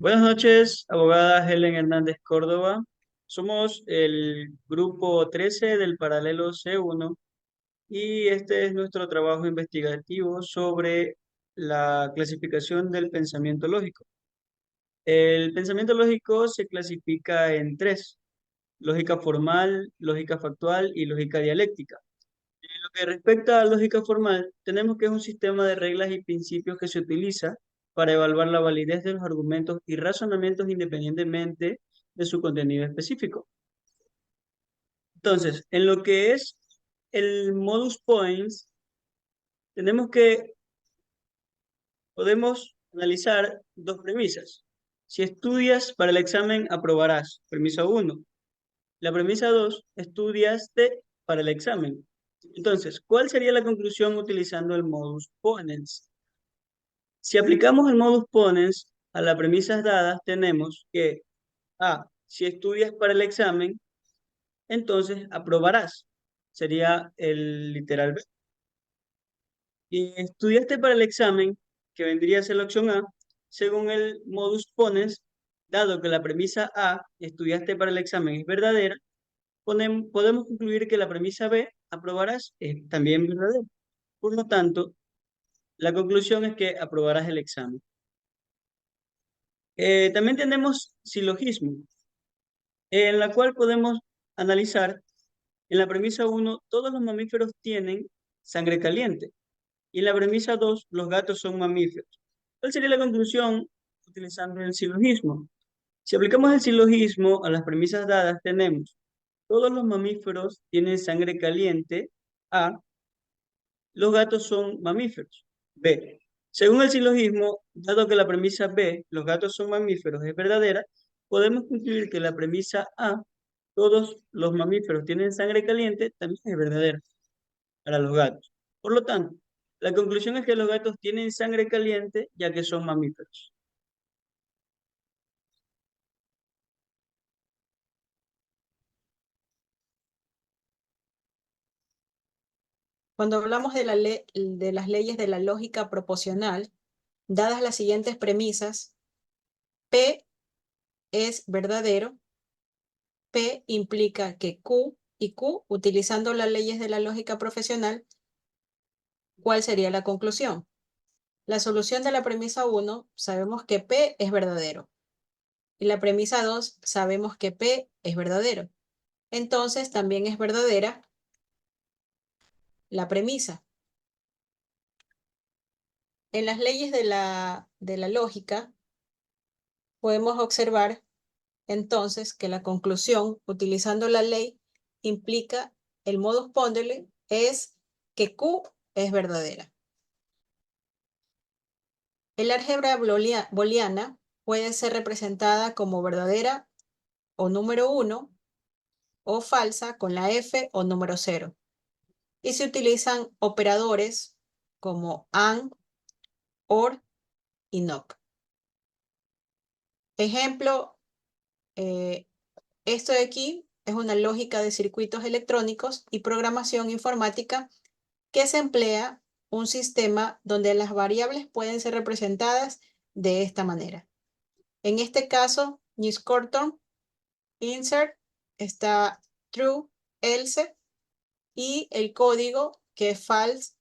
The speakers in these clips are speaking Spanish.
Buenas noches, abogada Helen Hernández Córdoba. Somos el grupo 13 del paralelo C1 y este es nuestro trabajo investigativo sobre la clasificación del pensamiento lógico. El pensamiento lógico se clasifica en tres: lógica formal, lógica factual y lógica dialéctica. En lo que respecta a lógica formal, tenemos que es un sistema de reglas y principios que se utiliza para evaluar la validez de los argumentos y razonamientos independientemente de su contenido específico. Entonces, en lo que es el modus points, tenemos que, podemos analizar dos premisas. Si estudias para el examen, aprobarás. Premisa uno. La premisa 2, estudiaste para el examen. Entonces, ¿cuál sería la conclusión utilizando el modus ponens? Si aplicamos el modus ponens a las premisas dadas, tenemos que A, si estudias para el examen, entonces aprobarás. Sería el literal B. Y estudiaste para el examen, que vendría a ser la opción A, según el modus ponens, dado que la premisa A, estudiaste para el examen, es verdadera, podemos concluir que la premisa B, aprobarás, es también verdadera. Por lo tanto, la conclusión es que aprobarás el examen. También tenemos silogismo, en la cual podemos analizar, en la premisa uno, todos los mamíferos tienen sangre caliente. Y en la premisa 2, los gatos son mamíferos. ¿Cuál sería la conclusión utilizando el silogismo? Si aplicamos el silogismo a las premisas dadas, tenemos todos los mamíferos tienen sangre caliente. A, los gatos son mamíferos. B, según el silogismo, dado que la premisa B, los gatos son mamíferos, es verdadera, podemos concluir que la premisa A, todos los mamíferos tienen sangre caliente, también es verdadera para los gatos. Por lo tanto, la conclusión es que los gatos tienen sangre caliente ya que son mamíferos. Cuando hablamos de de las leyes de la lógica proposicional, dadas las siguientes premisas, P es verdadero, P implica que Q y Q, utilizando las leyes de la lógica proposicional, ¿cuál sería la conclusión? La solución de la premisa 1, sabemos que P es verdadero. Y la premisa 2, sabemos que P es verdadero. Entonces, también es verdadera la premisa. En las leyes de la lógica, podemos observar entonces que la conclusión, utilizando la ley, implica el modus ponderandi es que Q es verdadera. El álgebra booleana puede ser representada como verdadera o número 1 o falsa con la F o número 0. Y se utilizan operadores como AND, OR y NOT. Ejemplo, esto de aquí es una lógica de circuitos electrónicos y programación informática que se emplea un sistema donde las variables pueden ser representadas de esta manera. En este caso, Niscorton, insert, está true, else, y el código que es false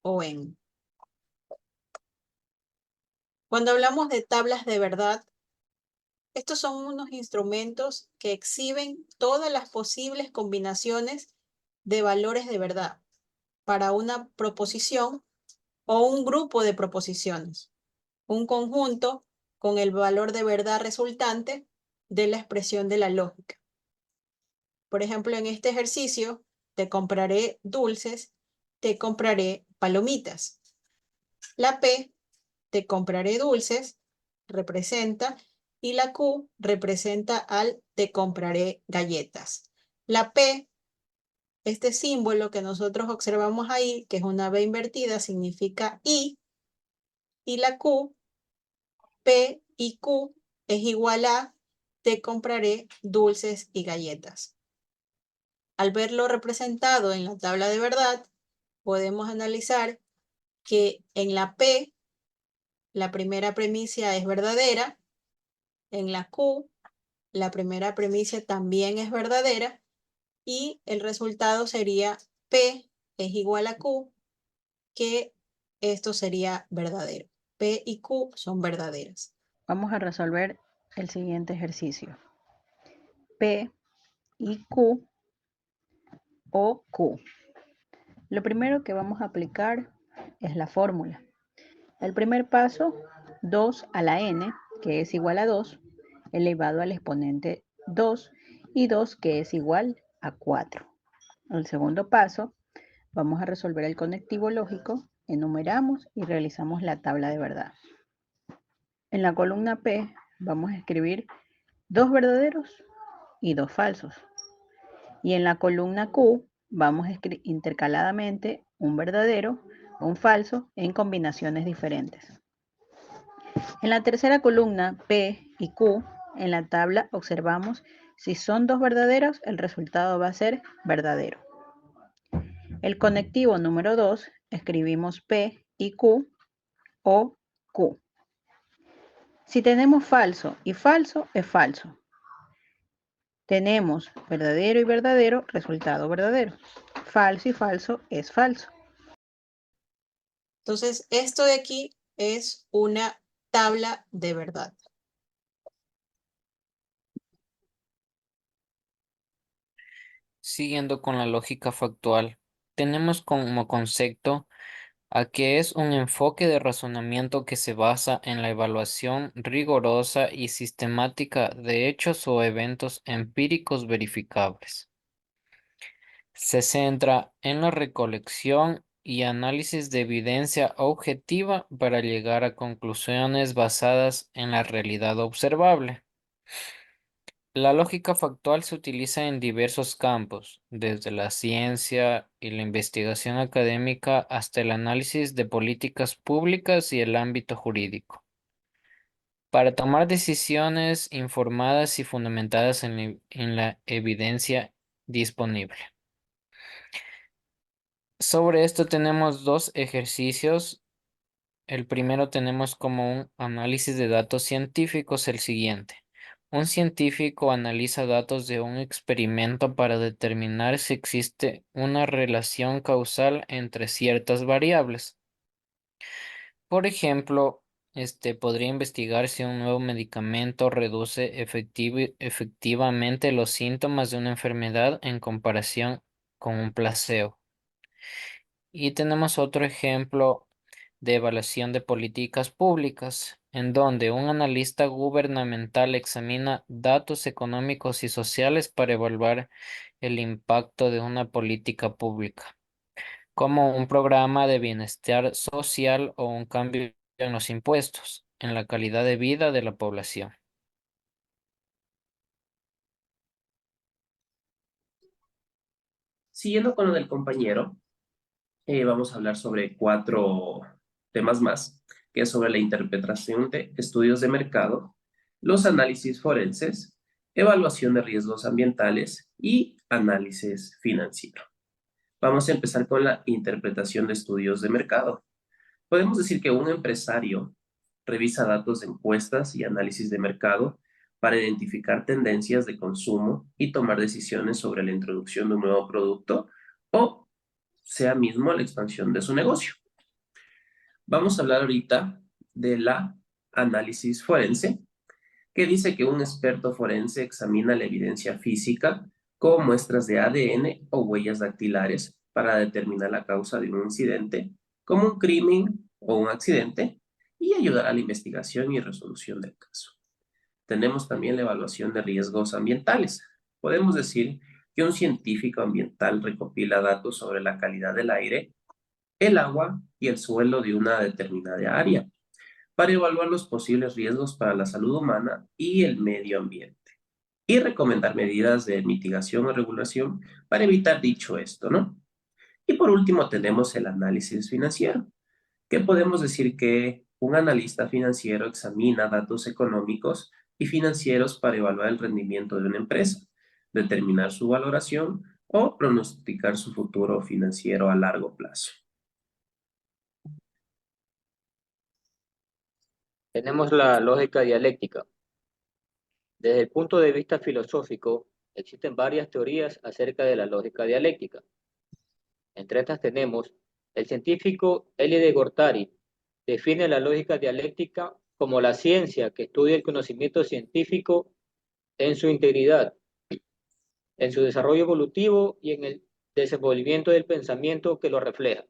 o en. Cuando hablamos de tablas de verdad, estos son unos instrumentos que exhiben todas las posibles combinaciones de valores de verdad para una proposición o un grupo de proposiciones, un conjunto con el valor de verdad resultante de la expresión de la lógica. Por ejemplo, en este ejercicio, te compraré dulces, te compraré palomitas. La P, te compraré dulces, representa, y la Q representa al te compraré galletas. La P, este símbolo que nosotros observamos ahí, que es una B invertida, significa y la Q, P y Q es igual a te compraré dulces y galletas. Al verlo representado en la tabla de verdad, podemos analizar que en la P, la primera premisa es verdadera, En la Q, la primera premisa también es verdadera y el resultado sería P es igual a Q, que esto sería verdadero. P y Q son verdaderas. Vamos a resolver el siguiente ejercicio. P y Q o Q. Lo primero que vamos a aplicar es la fórmula. El primer paso, 2 a la n, que es igual a 2, elevado al exponente 2, y 2, que es igual a 4. El segundo paso, vamos a resolver el conectivo lógico, enumeramos y realizamos la tabla de verdad. En la columna P vamos a escribir 2 verdaderos y 2 falsos. Y en la columna Q vamos a escribir intercaladamente un verdadero, un falso en combinaciones diferentes. En la tercera columna, P y Q, en la tabla observamos si son 2 verdaderos, el resultado va a ser verdadero. El conectivo número 2, escribimos P y Q o Q. Si tenemos falso y falso, es falso. Tenemos verdadero y verdadero, resultado verdadero. Falso y falso es falso. Entonces, esto de aquí es una tabla de verdad. Siguiendo con la lógica factual, tenemos como concepto a que es un enfoque de razonamiento que se basa en la evaluación rigurosa y sistemática de hechos o eventos empíricos verificables. Se centra en la recolección y análisis de evidencia objetiva para llegar a conclusiones basadas en la realidad observable. La lógica factual se utiliza en diversos campos, desde la ciencia y la investigación académica hasta el análisis de políticas públicas y el ámbito jurídico, para tomar decisiones informadas y fundamentadas en la evidencia disponible. Sobre esto tenemos dos ejercicios. El primero tenemos como un análisis de datos científicos el siguiente. Un científico analiza datos de un experimento para determinar si existe una relación causal entre ciertas variables. Por ejemplo, podría investigar si un nuevo medicamento reduce efectivamente los síntomas de una enfermedad en comparación con un placebo. Y tenemos otro ejemplo de evaluación de políticas públicas, en donde un analista gubernamental examina datos económicos y sociales para evaluar el impacto de una política pública, como un programa de bienestar social o un cambio en los impuestos, en la calidad de vida de la población. Siguiendo con lo del compañero, vamos a hablar sobre 4 temas más, que es sobre la interpretación de estudios de mercado, los análisis forenses, evaluación de riesgos ambientales y análisis financiero. Vamos a empezar con la interpretación de estudios de mercado. Podemos decir que un empresario revisa datos de encuestas y análisis de mercado para identificar tendencias de consumo y tomar decisiones sobre la introducción de un nuevo producto o sea mismo la expansión de su negocio. Vamos a hablar ahorita de la análisis forense, que dice que un experto forense examina la evidencia física con muestras de ADN o huellas dactilares para determinar la causa de un incidente, como un crimen o un accidente, y ayudar a la investigación y resolución del caso. Tenemos también la evaluación de riesgos ambientales. Podemos decir que un científico ambiental recopila datos sobre la calidad del aire, el agua y el suelo de una determinada área para evaluar los posibles riesgos para la salud humana y el medio ambiente y recomendar medidas de mitigación o regulación para evitar dicho esto, ¿no? Y por último tenemos el análisis financiero, que podemos decir que un analista financiero examina datos económicos y financieros para evaluar el rendimiento de una empresa, determinar su valoración o pronosticar su futuro financiero a largo plazo. Tenemos la lógica dialéctica. Desde el punto de vista filosófico, existen varias teorías acerca de la lógica dialéctica. Entre estas tenemos, el científico Elie de Gortari define la lógica dialéctica como la ciencia que estudia el conocimiento científico en su integridad, en su desarrollo evolutivo y en el desenvolvimiento del pensamiento que lo refleja.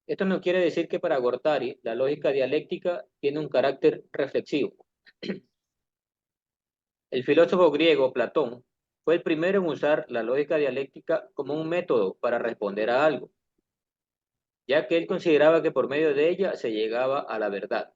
Esto no quiere decir que para Gortari la lógica dialéctica tiene un carácter reflexivo. El filósofo griego Platón fue el primero en usar la lógica dialéctica como un método para responder a algo, ya que él consideraba que por medio de ella se llegaba a la verdad.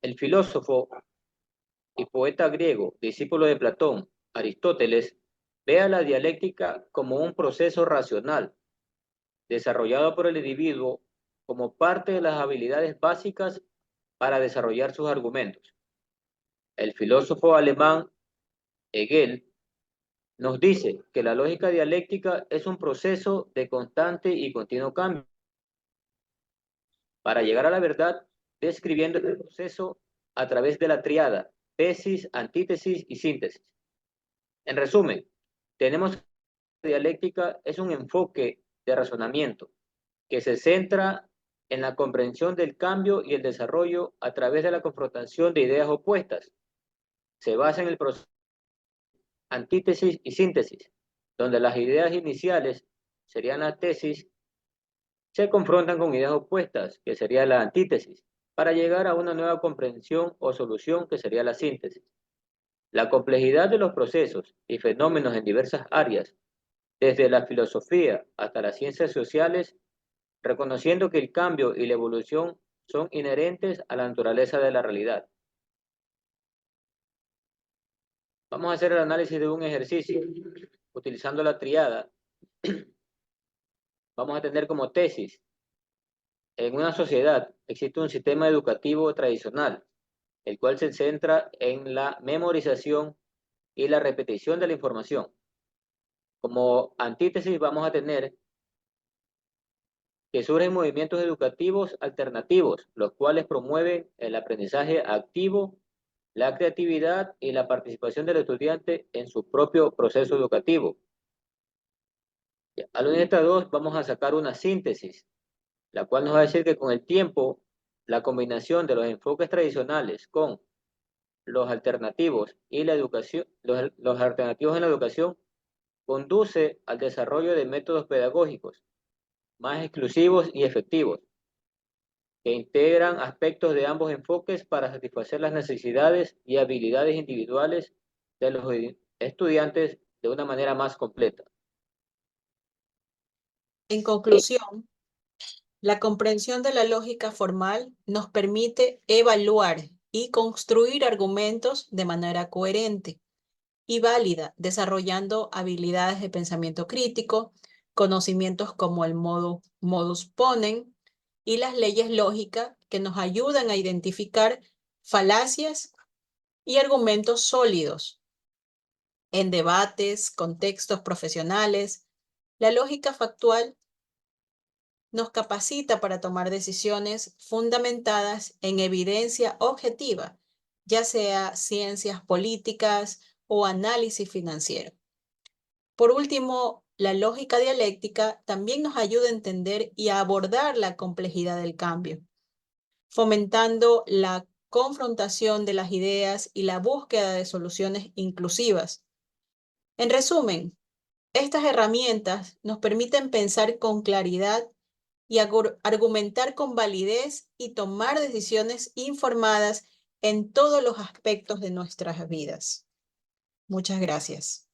El filósofo y poeta griego, discípulo de Platón, Aristóteles, ve a la dialéctica como un proceso racional, desarrollado por el individuo como parte de las habilidades básicas para desarrollar sus argumentos. El filósofo alemán Hegel nos dice que la lógica dialéctica es un proceso de constante y continuo cambio para llegar a la verdad, describiendo este proceso a través de la tríada, tesis, antítesis y síntesis. En resumen, tenemos que la dialéctica es un enfoque de razonamiento que se centra en la comprensión del cambio y el desarrollo a través de la confrontación de ideas opuestas. Se basa en el proceso de antítesis y síntesis, donde las ideas iniciales serían la tesis, se confrontan con ideas opuestas, que sería la antítesis, para llegar a una nueva comprensión o solución, que sería la síntesis. La complejidad de los procesos y fenómenos en diversas áreas, desde la filosofía hasta las ciencias sociales, reconociendo que el cambio y la evolución son inherentes a la naturaleza de la realidad. Vamos a hacer el análisis de un ejercicio utilizando la tríada. Vamos a tener como tesis: en una sociedad existe un sistema educativo tradicional, el cual se centra en la memorización y la repetición de la información. Como antítesis vamos a tener que surgen movimientos educativos alternativos, los cuales promueven el aprendizaje activo, la creatividad y la participación del estudiante en su propio proceso educativo. Al unir estas dos vamos a sacar una síntesis, la cual nos va a decir que con el tiempo la combinación de los enfoques tradicionales con los alternativos y la educación, los alternativos en la educación conduce al desarrollo de métodos pedagógicos más exclusivos y efectivos, que integran aspectos de ambos enfoques para satisfacer las necesidades y habilidades individuales de los estudiantes de una manera más completa. En conclusión, la comprensión de la lógica formal nos permite evaluar y construir argumentos de manera coherente y válida, desarrollando habilidades de pensamiento crítico, conocimientos como el modus ponens y las leyes lógicas que nos ayudan a identificar falacias y argumentos sólidos. En debates, contextos profesionales, la lógica factual nos capacita para tomar decisiones fundamentadas en evidencia objetiva, ya sea ciencias políticas o análisis financiero. Por último, la lógica dialéctica también nos ayuda a entender y a abordar la complejidad del cambio, fomentando la confrontación de las ideas y la búsqueda de soluciones inclusivas. En resumen, estas herramientas nos permiten pensar con claridad y argumentar con validez y tomar decisiones informadas en todos los aspectos de nuestras vidas. Muchas gracias.